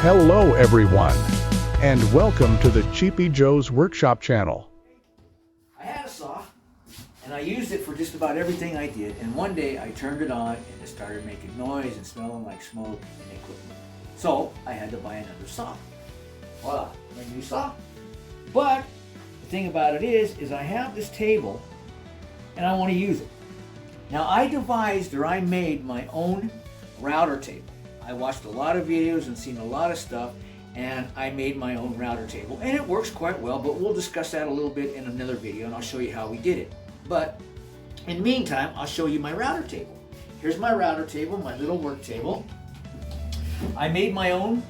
Hello everyone, and welcome to the Cheapy Joe's Workshop channel. I had a saw, and I used it for just about everything I did, and one day I turned it on and it started making noise and smelling like smoke, and it quit. So I had to buy another saw. Voila, my new saw. But the thing about it is I have this table and I want to use it. Now I devised or I made my own router table. I watched a lot of videos and seen a lot of stuff, and I made my own router table, and it works quite well, but we'll discuss that a little bit in another video, and I'll show you how we did it. But in the meantime, I'll show you my router table. Here's my router table, my little work table. I made my own